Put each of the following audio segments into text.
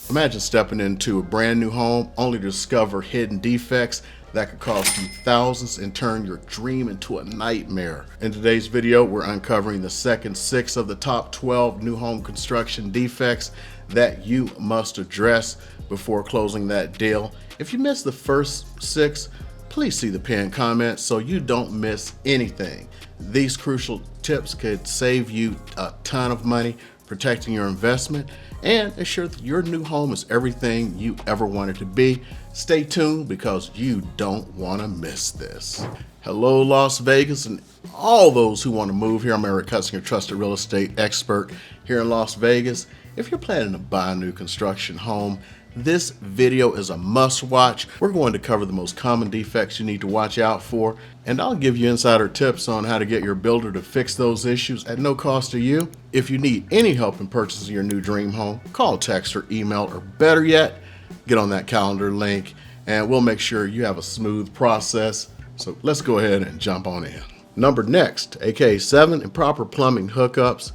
Imagine stepping into a brand new home only to discover hidden defects that could cost you thousands and turn your dream into a nightmare. In today's video, we're uncovering the second 6 of the top 12 new home construction defects that you must address before closing that deal. If you missed the first 6, please see the pinned comments so you don't miss anything. These crucial tips could save you a ton of money, protecting your investment, and ensure that your new home is everything you ever wanted to be. Stay tuned because you don't want to miss this. Hello, Las Vegas, and all those who want to move here. I'm Eric Hudson, your trusted real estate expert here in Las Vegas. If you're planning to buy a new construction home, this video is a must watch. We're going to cover the most common defects you need to watch out for, and I'll give you insider tips on how to get your builder to fix those issues at no cost to you. If you need any help in purchasing your new dream home, call, text, or email, or better yet, get on that calendar link and we'll make sure you have a smooth process. So let's go ahead and jump on in. Next, aka 7, improper plumbing hookups.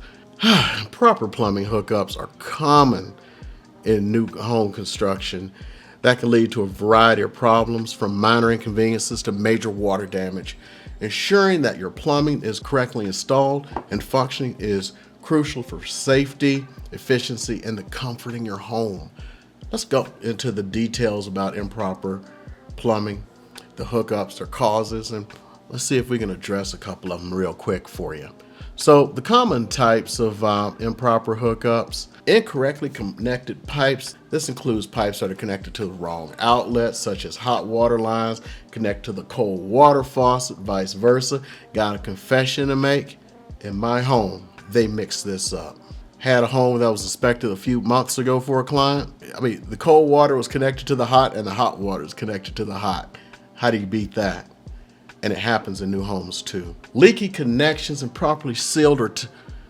Improper plumbing hookups are common in new home construction that can lead to a variety of problems, from minor inconveniences to major water damage. Ensuring that your plumbing is correctly installed and functioning is crucial for safety, efficiency, and the comfort in your home. Let's go into the details about improper plumbing, the hookups, their causes, and let's see if we can address a couple of them real quick for you. So the common types of improper hookups: incorrectly connected pipes. This includes pipes that are connected to the wrong outlets, such as hot water lines connect to the cold water faucet, vice versa. Got a confession to make. In my home, they mixed this up. Had a home that was inspected a few months ago for a client. The cold water was connected to the hot and the hot water is connected to the hot. How do you beat that? And it happens in new homes too. Leaky connections, improperly sealed or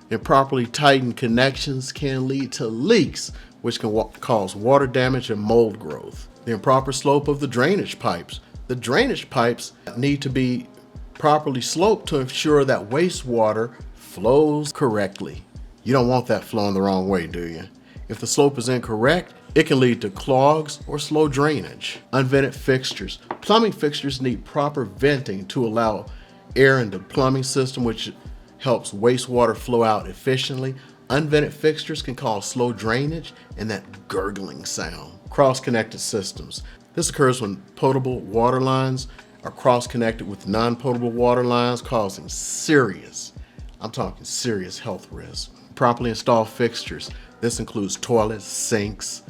improperly tightened connections can lead to leaks, which can cause water damage and mold growth. The improper slope of the drainage pipes. The drainage pipes need to be properly sloped to ensure that wastewater flows correctly. You don't want that flowing the wrong way, do you? If the slope is incorrect, it can lead to clogs or slow drainage. Unvented fixtures. Plumbing fixtures need proper venting to allow air into the plumbing system, which helps wastewater flow out efficiently. Unvented fixtures can cause slow drainage and that gurgling sound. Cross-connected systems. This occurs when potable water lines are cross-connected with non-potable water lines, causing serious health risks. Properly installed fixtures. This includes toilets, sinks,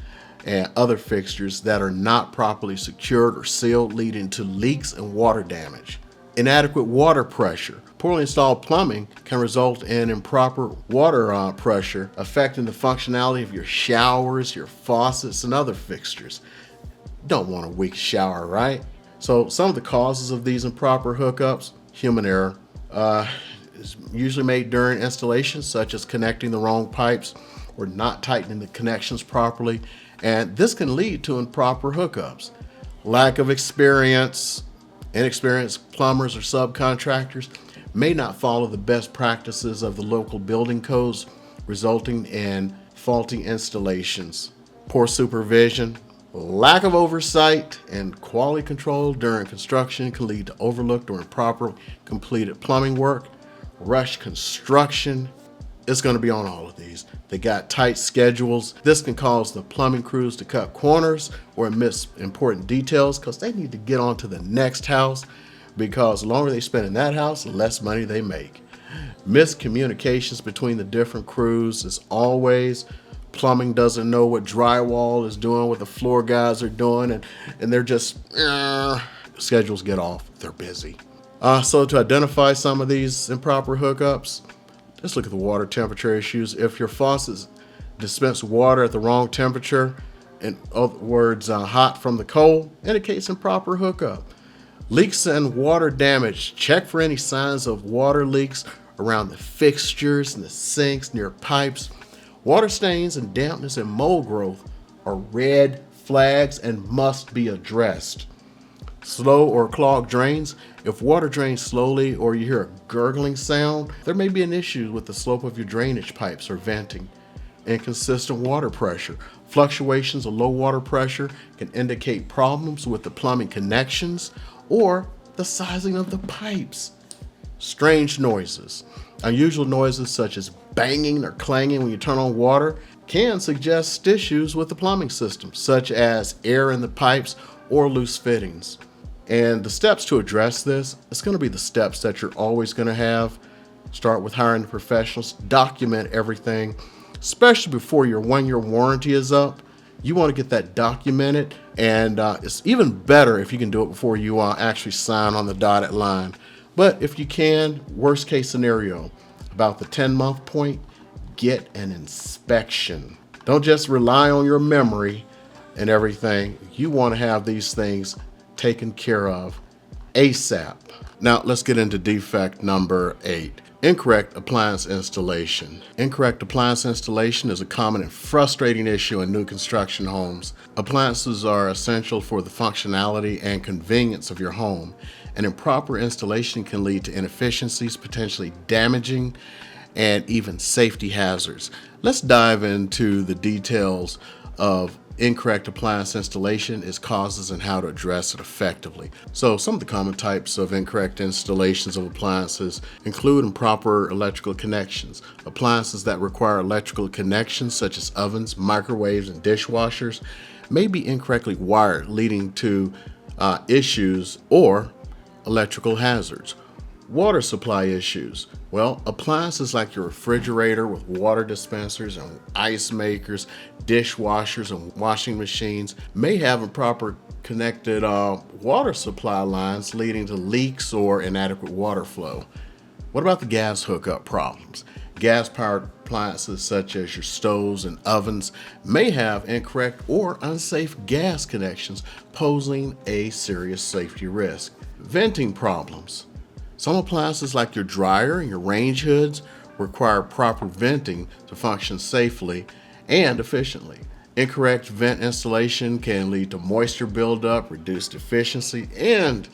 and other fixtures that are not properly secured or sealed, leading to leaks and water damage. Inadequate water pressure. Poorly installed plumbing can result in improper water pressure, affecting the functionality of your showers, your faucets, and other fixtures. Don't want a weak shower, right? So some of the causes of these improper hookups: human error is usually made during installation, such as connecting the wrong pipes or not tightening the connections properly, and this can lead to improper hookups. Lack of experience. Inexperienced plumbers or subcontractors may not follow the best practices of the local building codes, resulting in faulty installations. Poor supervision. Lack of oversight and quality control during construction can lead to overlooked or improper completed plumbing work. Rush construction. It's going to be on all of these. They got tight schedules. This can cause the plumbing crews to cut corners or miss important details because they need to get on to the next house, because the longer they spend in that house, the less money they make. Miscommunications between the different crews is always. Plumbing doesn't know what drywall is doing, what the floor guys are doing, and they're just, schedules get off. They're busy. So to identify some of these improper hookups, let's look at the water temperature issues. If your faucets dispense water at the wrong temperature, in other words, hot from the cold, indicates improper hookup. Leaks and water damage. Check for any signs of water leaks around the fixtures and the sinks, near pipes. Water stains and dampness and mold growth are red flags and must be addressed. Slow or clogged drains. If water drains slowly or you hear a gurgling sound, there may be an issue with the slope of your drainage pipes or venting. Inconsistent water pressure. Fluctuations of low water pressure can indicate problems with the plumbing connections or the sizing of the pipes. Strange noises. Unusual noises such as banging or clanging when you turn on water can suggest issues with the plumbing system, such as air in the pipes or loose fittings. And the steps to address this, it's going to be the steps that you're always going to have. Start with hiring the professionals, document everything, especially before your 1-year warranty is up. You want to get that documented, and it's even better if you can do it before you actually sign on the dotted line. But if you can, worst case scenario, about the 10-month point, get an inspection. Don't just rely on your memory and everything. You want to have these things taken care of ASAP. Now let's get into defect number 8. Incorrect appliance installation. Incorrect appliance installation is a common and frustrating issue in new construction homes. Appliances are essential for the functionality and convenience of your home. An improper installation can lead to inefficiencies, potentially damaging, and even safety hazards. Let's dive into the details of incorrect appliance installation, its causes, and how to address it effectively. So some of the common types of incorrect installations of appliances include improper electrical connections. Appliances that require electrical connections such as ovens, microwaves, and dishwashers may be incorrectly wired, leading to issues or electrical hazards. Water supply issues. Well, appliances like your refrigerator with water dispensers and ice makers, dishwashers, and washing machines may have improper connected water supply lines, leading to leaks or inadequate water flow. What about the gas hookup problems? Gas-powered appliances such as your stoves and ovens may have incorrect or unsafe gas connections, posing a serious safety risk. Venting problems. Some appliances like your dryer and your range hoods require proper venting to function safely and efficiently. Incorrect vent installation can lead to moisture buildup, reduced efficiency, and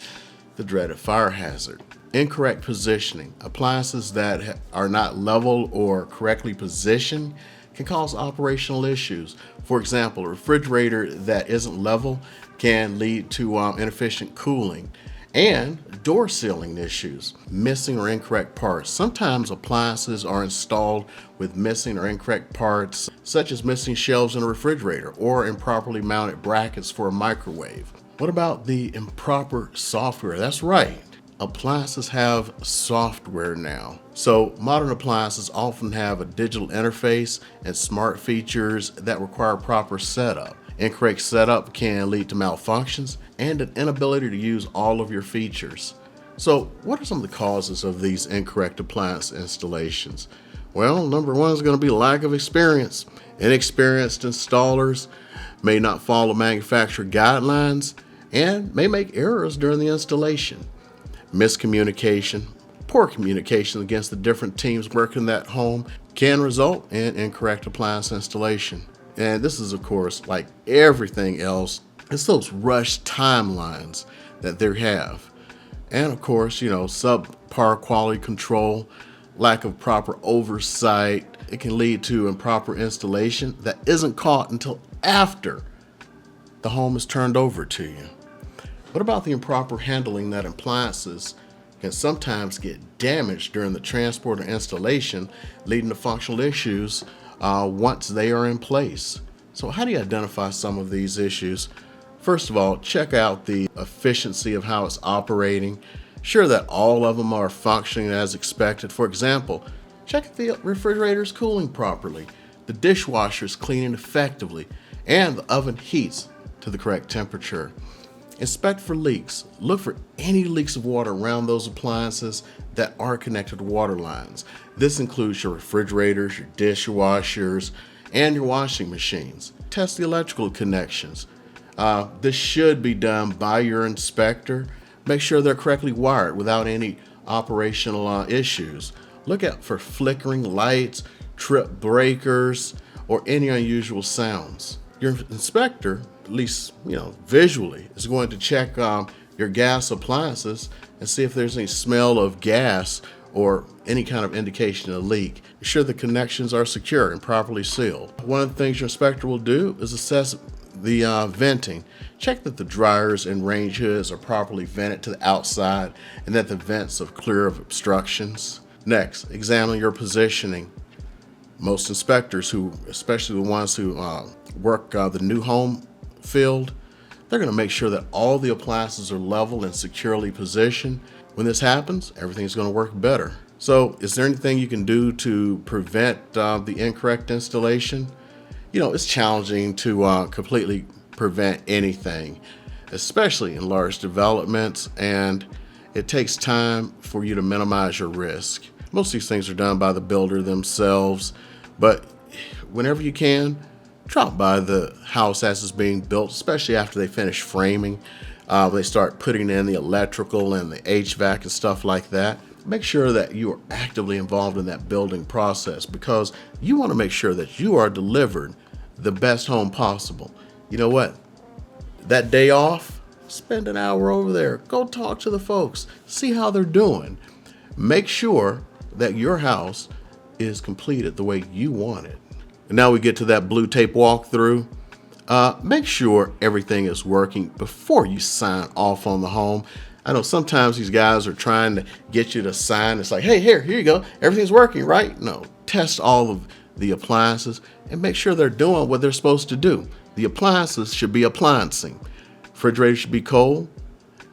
the dreaded fire hazard. Incorrect positioning. Appliances that are not level or correctly positioned can cause operational issues. For example, a refrigerator that isn't level can lead to inefficient cooling. And door sealing issues, missing or incorrect parts. Sometimes appliances are installed with missing or incorrect parts, such as missing shelves in a refrigerator or improperly mounted brackets for a microwave. What about the improper software? That's right. Appliances have software now. So modern appliances often have a digital interface and smart features that require proper setup. Incorrect setup can lead to malfunctions and an inability to use all of your features. So what are some of the causes of these incorrect appliance installations? Well, number one is going to be lack of experience. Inexperienced installers may not follow manufacturer guidelines and may make errors during the installation. Miscommunication, poor communication against the different teams working in that home can result in incorrect appliance installation. And this is, of course, like everything else, it's those rushed timelines that they have. And of course, subpar quality control, lack of proper oversight. It can lead to improper installation that isn't caught until after the home is turned over to you. What about the improper handling that appliances can sometimes get damaged during the transport or installation, leading to functional issues once they are in place? So how do you identify some of these issues? First of all, check out the efficiency of how it's operating. Sure that all of them are functioning as expected. For example, check if the refrigerator is cooling properly, the dishwasher is cleaning effectively, and the oven heats to the correct temperature. Inspect for leaks. Look for any leaks of water around those appliances that are connected to water lines. This includes your refrigerators, your dishwashers, and your washing machines. Test the electrical connections. This should be done by your inspector. Make sure they're correctly wired without any operational issues. Look out for flickering lights, trip breakers, or any unusual sounds. Your inspector, at least visually, is going to check your gas appliances and see if there's any smell of gas or any kind of indication of leak. Ensure the connections are secure and properly sealed. One of the things your inspector will do is assess the venting. Check that the dryers and range hoods are properly vented to the outside and that the vents are clear of obstructions. Next, examine your positioning. Most inspectors, especially the ones who work the new home field, they're going to make sure that all the appliances are level and securely positioned. When this happens, everything's going to work better. So, is there anything you can do to prevent the incorrect installation? It's challenging to completely prevent anything, especially in large developments, and it takes time for you to minimize your risk. Most of these things are done by the builder themselves, but whenever you can, drop by the house as it's being built, especially after they finish framing. They start putting in the electrical and the HVAC and stuff like that. Make sure that you are actively involved in that building process, because you want to make sure that you are delivered the best home possible. You know what? That day off, spend an hour over there. Go talk to the folks. See how they're doing. Make sure that your house is completed the way you want it. And now we get to that blue tape walkthrough. Make sure everything is working before you sign off on the home. I know sometimes these guys are trying to get you to sign. It's like, hey, here you go. Everything's working, right? No, test all of the appliances and make sure they're doing what they're supposed to do. The appliances should be applicing. Refrigerator should be cold.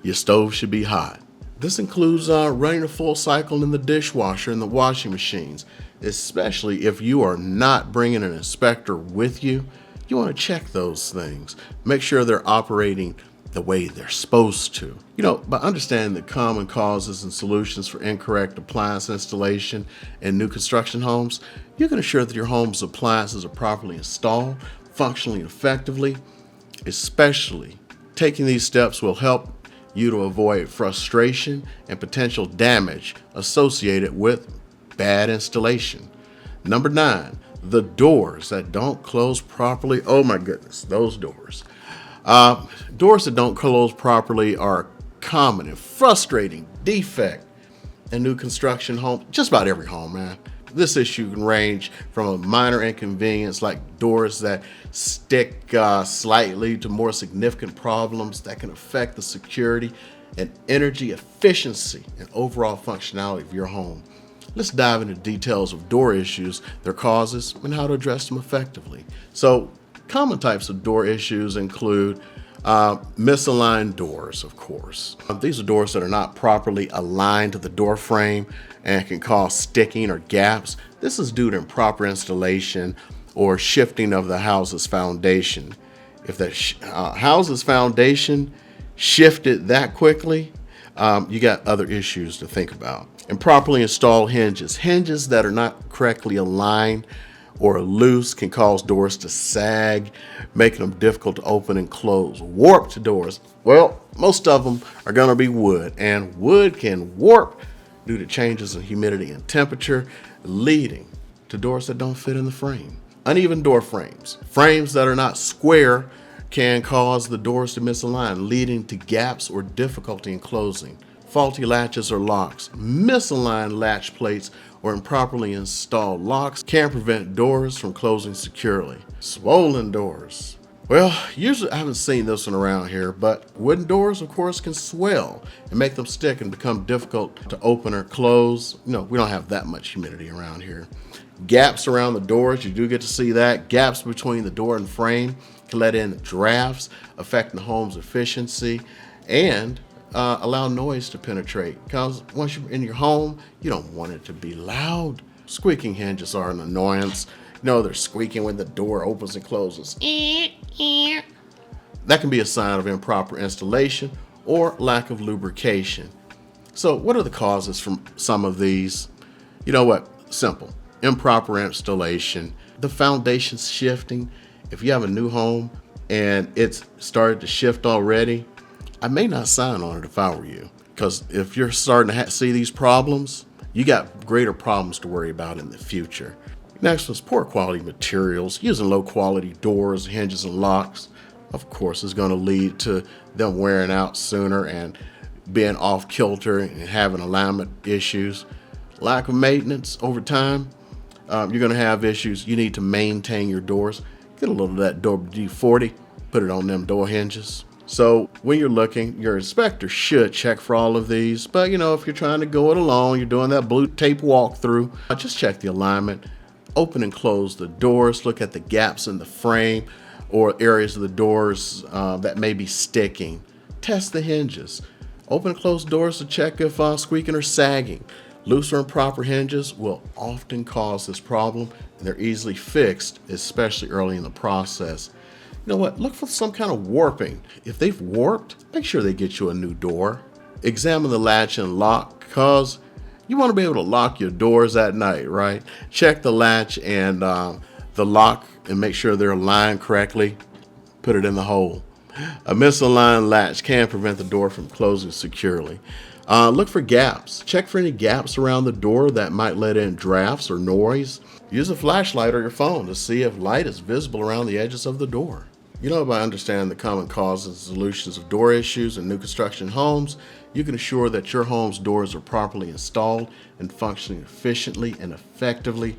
Your stove should be hot. This includes running a full cycle in the dishwasher and the washing machines, especially if you are not bringing an inspector with you. You want to check those things. Make sure they're operating the way they're supposed to. By understanding the common causes and solutions for incorrect appliance installation in new construction homes, you can ensure that your home's appliances are properly installed, functionally and effectively. Especially taking these steps will help you to avoid frustration and potential damage associated with bad installation. Number 9, the doors that don't close properly. Oh my goodness, those doors. Doors that don't close properly are a common and frustrating defect in new construction homes. Just about every home, man. This issue can range from a minor inconvenience like doors that stick slightly to more significant problems that can affect the security and energy efficiency and overall functionality of your home. Let's dive into details of door issues, their causes, and how to address them effectively. So, common types of door issues include misaligned doors, of course. These are doors that are not properly aligned to the door frame and can cause sticking or gaps. This is due to improper installation or shifting of the house's foundation. If the house's foundation shifted that quickly, you got other issues to think about. Improperly installed hinges. Hinges that are not correctly aligned or loose can cause doors to sag, making them difficult to open and close. Warped doors. Well, most of them are going to be wood, and wood can warp due to changes in humidity and temperature, leading to doors that don't fit in the frame. Uneven door frames. Frames that are not square can cause the doors to misalign, leading to gaps or difficulty in closing. Faulty latches or locks. Misaligned latch plates or improperly installed locks can prevent doors from closing securely. Swollen doors. Well, usually I haven't seen this one around here, but wooden doors, of course, can swell and make them stick and become difficult to open or close. We don't have that much humidity around here. Gaps around the doors, you do get to see that. Gaps between the door and frame can let in drafts, affecting the home's efficiency, and allow noise to penetrate. Because once you're in your home, you don't want it to be loud. Squeaking hinges are an annoyance. They're squeaking when the door opens and closes. That can be a sign of improper installation or lack of lubrication. So what are the causes from some of these? You know what? Simple. Improper installation. The foundation's shifting. If you have a new home and it's started to shift already, I may not sign on it if I were you. Because if you're starting to see these problems, you got greater problems to worry about in the future. Next was poor quality materials. Using low quality doors, hinges, and locks, of course, is going to lead to them wearing out sooner and being off kilter and having alignment issues. lack of maintenance over time, you're going to have issues. You need to maintain your doors. Get a little of that door D40, put it on them door hinges. So when you're looking, your inspector should check for all of these. But if you're trying to go it alone, you're doing that blue tape walkthrough, just check the alignment. Open and close the doors. Look at the gaps in the frame or areas of the doors that may be sticking. Test the hinges. Open and close doors to check if squeaking or sagging. Loose or improper hinges will often cause this problem, and they're easily fixed, especially early in the process. You know what? Look for some kind of warping. If they've warped, make sure they get you a new door. Examine the latch and lock, because you want to be able to lock your doors at night, right? Check the latch and the lock and make sure they're aligned correctly. Put it in the hole. A misaligned latch can prevent the door from closing securely. Look for gaps. Check for any gaps around the door that might let in drafts or noise. Use a flashlight or your phone to see if light is visible around the edges of the door. By understanding the common causes and solutions of door issues in new construction homes, you can assure that your home's doors are properly installed and functioning efficiently and effectively.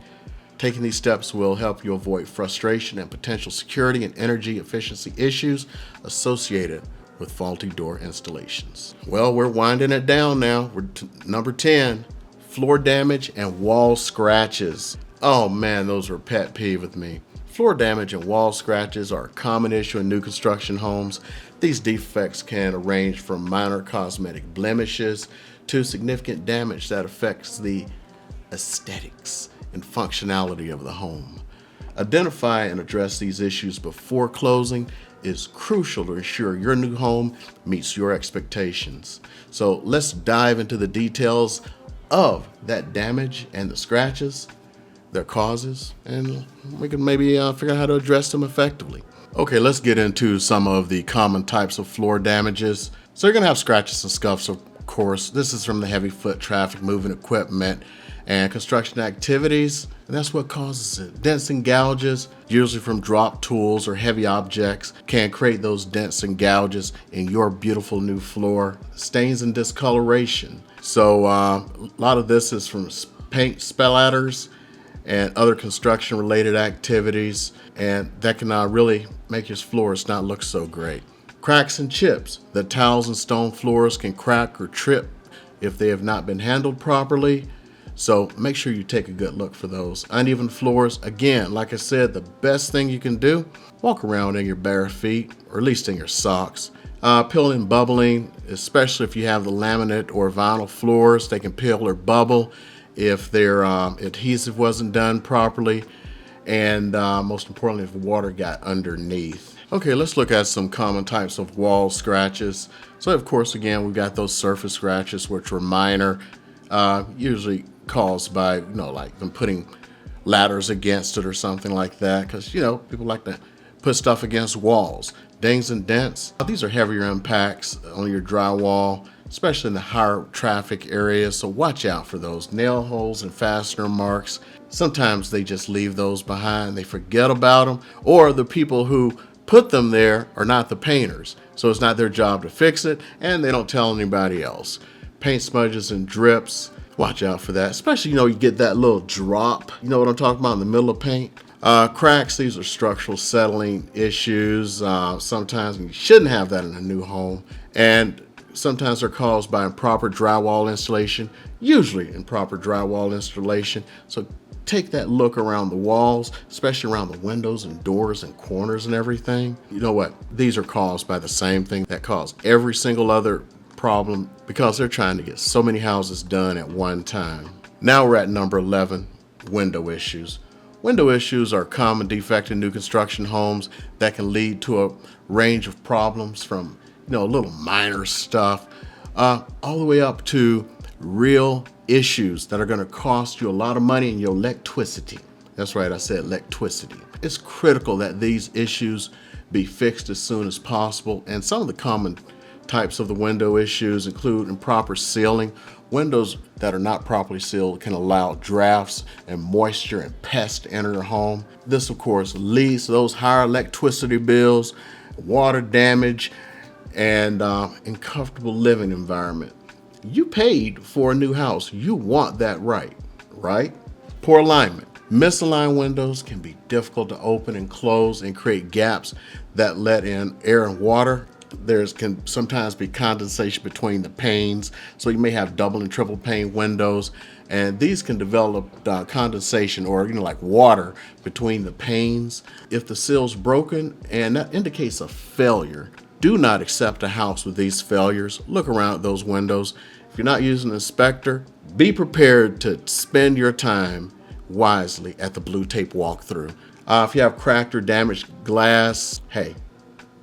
Taking these steps will help you avoid frustration and potential security and energy efficiency issues associated with faulty door installations. Well, we're winding it down now. We're number 10, floor damage and wall scratches. Oh man, those are a pet peeve with me. Floor damage and wall scratches are a common issue in new construction homes. These defects can range from minor cosmetic blemishes to significant damage that affects the aesthetics and functionality of the home. Identify and address these issues before closing is crucial to ensure your new home meets your expectations. So let's dive into the details of that damage and the scratches, their causes, and we can maybe figure out how to address them effectively. Okay, let's get into some of the common types of floor damages. So you're gonna have scratches and scuffs, of course. This is from the heavy foot traffic, moving equipment, and construction activities, and that's what causes it. Dents and gouges, usually from drop tools or heavy objects, can create those dents and gouges in your beautiful new floor. Stains and discoloration. So a lot of this is from paint splatters and other construction related activities, and that can really make your floors not look so great. Cracks and chips. The tiles and stone floors can crack or trip if they have not been handled properly. So make sure you take a good look for those. Uneven floors, again, like I said, the best thing you can do, walk around in your bare feet, or at least in your socks. Peel and bubbling, especially if you have the laminate or vinyl floors, they can peel or bubble if their adhesive wasn't done properly, and most importantly, if water got underneath. Okay, let's look at some common types of wall scratches. So of course, again, we've got those surface scratches, which are minor, usually caused by, like them putting ladders against it or something like that, because, people like to put stuff against walls. Dings and dents, these are heavier impacts on your drywall, especially in the higher traffic areas, so watch out for those. Nail holes and fastener marks, sometimes they just leave those behind, they forget about them, or the people who put them there are not the painters, so it's not their job to fix it, and they don't tell anybody else. Paint smudges and drips, watch out for that, especially, you get that little drop, you know what I'm talking about, in the middle of paint. Cracks, these are structural settling issues. Sometimes you shouldn't have that in a new home, and sometimes they're caused by improper drywall installation, usually improper drywall installation. So take that look around the walls, especially around the windows and doors and corners and everything. You know what? These are caused by the same thing that caused every single other problem, because they're trying to get so many houses done at one time. Now we're at number 11, window issues. Window issues are a common defect in new construction homes that can lead to a range of problems from, a little minor stuff, all the way up to real issues that are going to cost you a lot of money and your electricity. That's right, I said electricity. It's critical that these issues be fixed as soon as possible, and some of the common types of the window issues include improper sealing. Windows that are not properly sealed can allow drafts and moisture and pests to enter your home. This, of course, leads to those higher electricity bills, water damage, and uncomfortable living environment. You paid for a new house. You want that right? Poor alignment. Misaligned windows can be difficult to open and close and create gaps that let in air and water. There can sometimes be condensation between the panes, so you may have double and triple pane windows, and these can develop condensation or like water between the panes. If the sill's broken, and that indicates a failure, do not accept a house with these failures. Look around at those windows. If you're not using an inspector, be prepared to spend your time wisely at the blue tape walkthrough. If you have cracked or damaged glass, hey,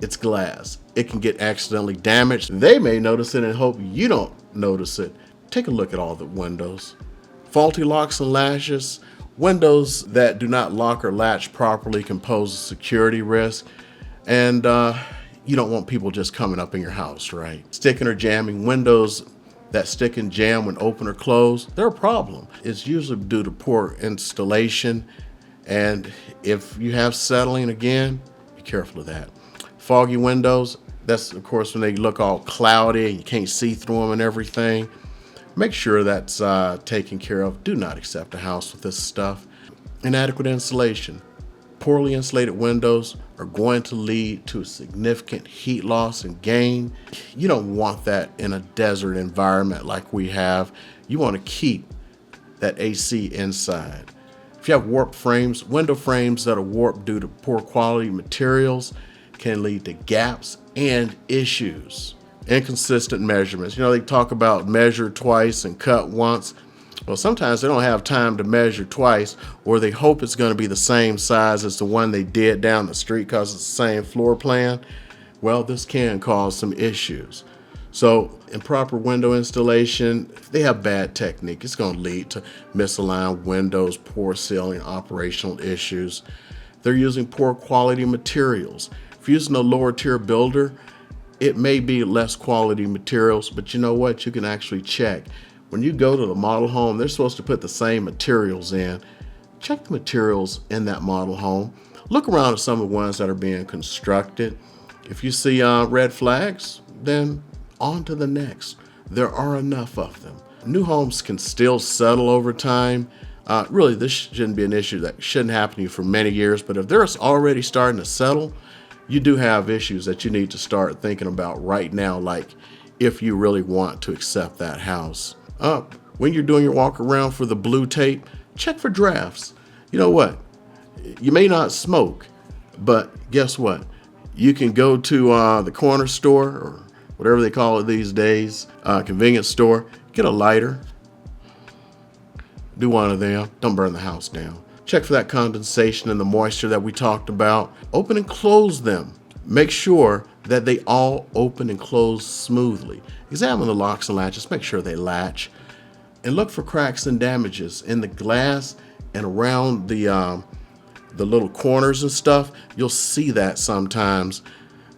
it's glass. It can get accidentally damaged. They may notice it and hope you don't notice it. Take a look at all the windows. Faulty locks and latches. Windows that do not lock or latch properly can pose a security risk. And you don't want people just coming up in your house, right? Sticking or jamming windows that stick and jam when open or closed, they're a problem. It's usually due to poor installation. And if you have settling again, be careful of that. Foggy windows, that's of course when they look all cloudy and you can't see through them and everything. Make sure that's taken care of. Do not accept a house with this stuff. Inadequate insulation. Poorly insulated windows are going to lead to significant heat loss and gain. You don't want that in a desert environment like we have. You want to keep that AC inside. If you have warped frames, window frames that are warped due to poor quality materials can lead to gaps and issues. Inconsistent measurements. They talk about measure twice and cut once. Well, sometimes they don't have time to measure twice, or they hope it's going to be the same size as the one they did down the street because it's the same floor plan. Well, this can cause some issues. So improper window installation, if they have bad technique, it's going to lead to misaligned windows, poor sealing, operational issues. They're using poor quality materials. If you're using a lower tier builder, it may be less quality materials, but you know what? You can actually check. When you go to the model home, they're supposed to put the same materials in. Check the materials in that model home. Look around at some of the ones that are being constructed. If you see red flags, then on to the next. There are enough of them. New homes can still settle over time. Really, this shouldn't be an issue that shouldn't happen to you for many years, but if they're already starting to settle, you do have issues that you need to start thinking about right now, like if you really want to accept that house. When you're doing your walk around for the blue tape, check for drafts. You know what? You may not smoke, but guess what? You can go to the corner store or whatever they call it these days, convenience store, get a lighter, do one of them, don't burn the house down. Check for that condensation and the moisture that we talked about. Open and close them. Make sure that they all open and close smoothly. Examine the locks and latches, make sure they latch. And look for cracks and damages in the glass and around the little corners and stuff. You'll see that sometimes.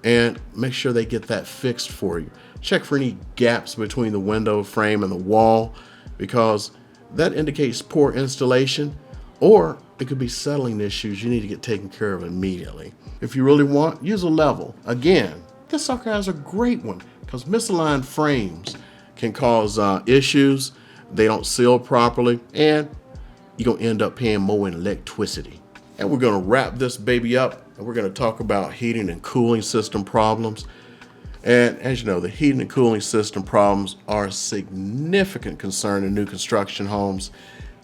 And make sure they get that fixed for you. Check for any gaps between the window frame and the wall, because that indicates poor installation, or it could be settling issues you need to get taken care of immediately. If you really want, use a level. Again, this sucker has a great one because misaligned frames can cause issues. They don't seal properly, and you're going to end up paying more in electricity. And we're going to wrap this baby up, and we're going to talk about heating and cooling system problems. And as you know, the heating and cooling system problems are a significant concern in new construction homes.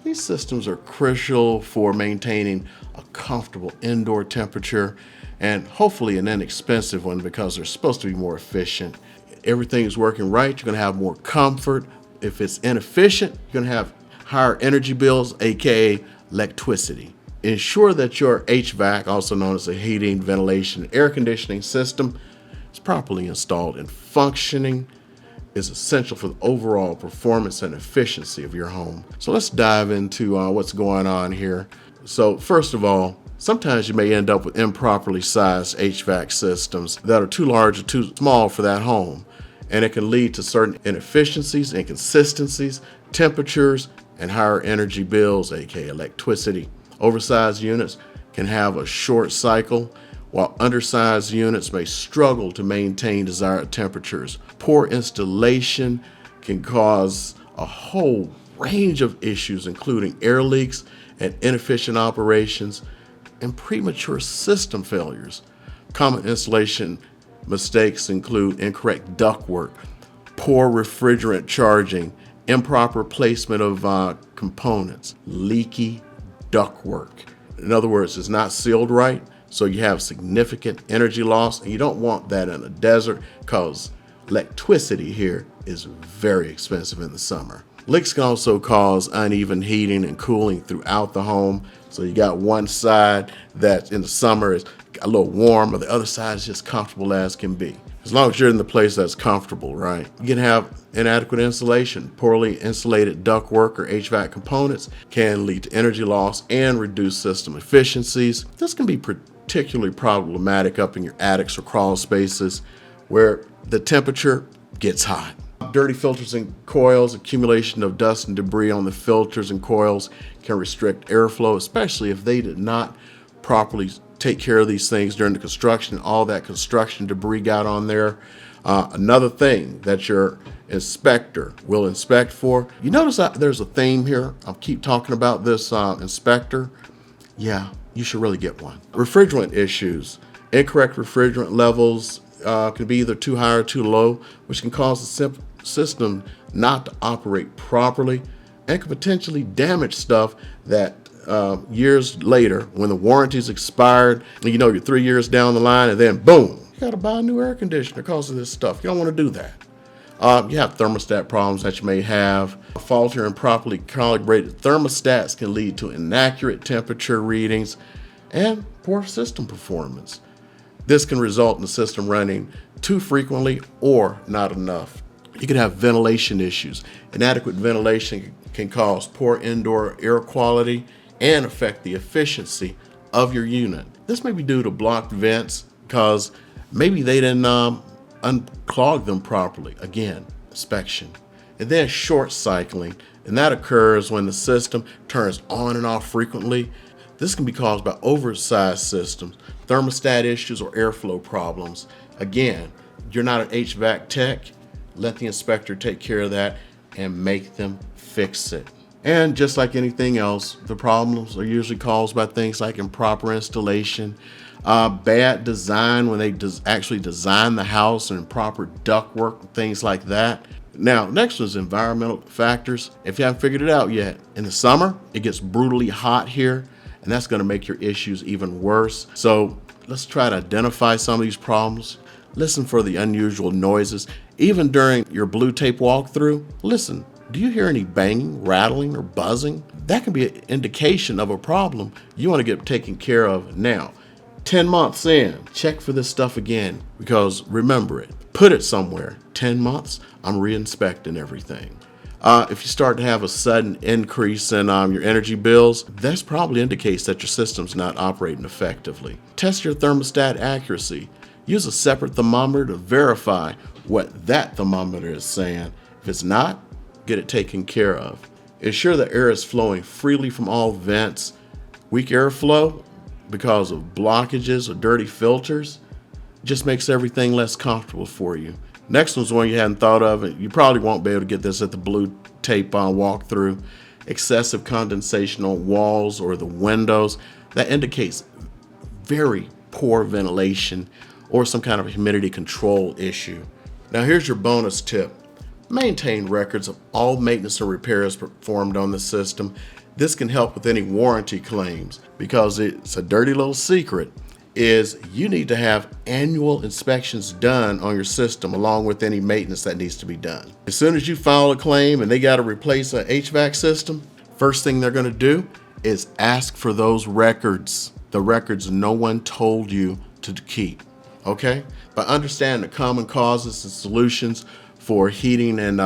These systems are crucial for maintaining a comfortable indoor temperature and hopefully an inexpensive one, because they're supposed to be more efficient. Everything is working right, you're going to have more comfort. If it's inefficient, you're going to have higher energy bills, aka electricity. Ensure that your HVAC, also known as a heating, ventilation, air conditioning system, is properly installed and functioning. Is essential for the overall performance and efficiency of your home. So let's dive into what's going on here. So first of all, sometimes you may end up with improperly sized HVAC systems that are too large or too small for that home. And it can lead to certain inefficiencies, inconsistencies, temperatures, and higher energy bills, aka electricity. Oversized units can have a short cycle, while undersized units may struggle to maintain desired temperatures. Poor installation can cause a whole range of issues, including air leaks and inefficient operations and premature system failures. Common installation mistakes include incorrect ductwork, poor refrigerant charging, improper placement of components, leaky ductwork. In other words, it's not sealed right, so you have significant energy loss, and you don't want that in a desert because electricity here is very expensive in the summer. Leaks can also cause uneven heating and cooling throughout the home. So you got one side that in the summer is a little warm, but the other side is just comfortable as can be. As long as you're in the place that's comfortable, right? You can have inadequate insulation. Poorly insulated ductwork or HVAC components can lead to energy loss and reduce system efficiencies. This can be particularly problematic up in your attics or crawl spaces where the temperature gets hot. Dirty filters and coils, accumulation of dust and debris on the filters and coils can restrict airflow, especially if they did not properly take care of these things during the construction. All that construction debris got on there. Another thing that your inspector will inspect for. You notice that there's a theme here. I'll keep talking about this inspector. Yeah, you should really get one. Refrigerant issues. Incorrect refrigerant levels can be either too high or too low, which can cause the system not to operate properly and can potentially damage stuff that years later, when the warranty's expired, and you're 3 years down the line, and then boom, you got to buy a new air conditioner because of this stuff. You don't want to do that. You have thermostat problems that you may have. Faulty or improperly calibrated thermostats can lead to inaccurate temperature readings and poor system performance. This can result in the system running too frequently or not enough. You can have ventilation issues. Inadequate ventilation can cause poor indoor air quality and affect the efficiency of your unit. This may be due to blocked vents because maybe they didn't unclog them properly. Again, inspection. And then short cycling, and that occurs when the system turns on and off frequently. This can be caused by oversized systems, thermostat issues, or airflow problems. Again, you're not an HVAC tech. Let the inspector take care of that and make them fix it. And just like anything else, the problems are usually caused by things like improper installation, bad design when they actually design the house, and improper ductwork, things like that. Now, next is environmental factors. If you haven't figured it out yet, in the summer, it gets brutally hot here, and that's going to make your issues even worse. So let's try to identify some of these problems. Listen for the unusual noises. Even during your blue tape walkthrough, listen. Do you hear any banging, rattling, or buzzing? That can be an indication of a problem you want to get taken care of now. 10 months in, check for this stuff again, because remember it. Put it somewhere. 10 months, I'm re-inspecting everything. If you start to have a sudden increase in your energy bills, that probably indicates that your system's not operating effectively. Test your thermostat accuracy. Use a separate thermometer to verify what that thermometer is saying. If it's not, get it taken care of. Ensure the air is flowing freely from all vents. Weak airflow because of blockages or dirty filters just makes everything less comfortable for you. Next one's one you hadn't thought of, and you probably won't be able to get this at the blue tape walkthrough. Excessive condensation on walls or the windows. That indicates very poor ventilation or some kind of humidity control issue. Now here's your bonus tip. Maintain records of all maintenance and repairs performed on the system. This can help with any warranty claims, because it's a dirty little secret is you need to have annual inspections done on your system along with any maintenance that needs to be done. As soon as you file a claim and they got to replace an HVAC system, first thing they're going to do is ask for those records, the records no one told you to keep. Okay? By understanding the common causes and solutions for heating and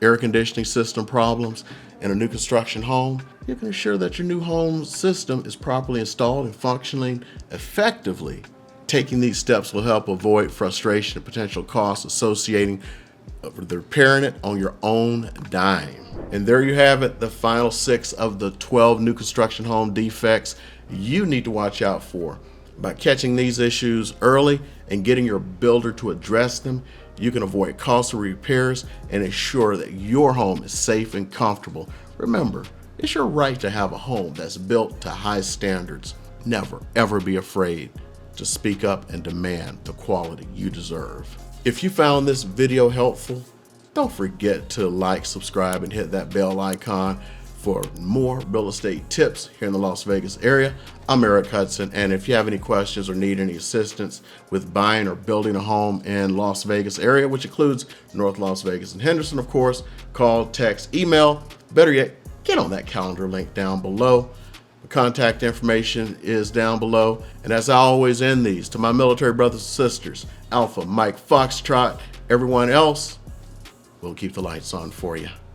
air conditioning system problems in a new construction home, you can ensure that your new home system is properly installed and functioning effectively. Taking these steps will help avoid frustration and potential costs associating with repairing it on your own dime. And there you have it, the final 6 of the 12 new construction home defects you need to watch out for. By catching these issues early and getting your builder to address them, you can avoid costly repairs and ensure that your home is safe and comfortable. Remember, it's your right to have a home that's built to high standards. Never, ever be afraid to speak up and demand the quality you deserve. If you found this video helpful, don't forget to like, subscribe, and hit that bell icon for more real estate tips here in the Las Vegas area. I'm Eric Hudson, and if you have any questions or need any assistance with buying or building a home in Las Vegas area, which includes North Las Vegas and Henderson, of course, call, text, email, better yet, get on that calendar link down below. The contact information is down below. And as I always end these, to my military brothers and sisters, Alpha, Mike, Foxtrot, everyone else, we'll keep the lights on for you.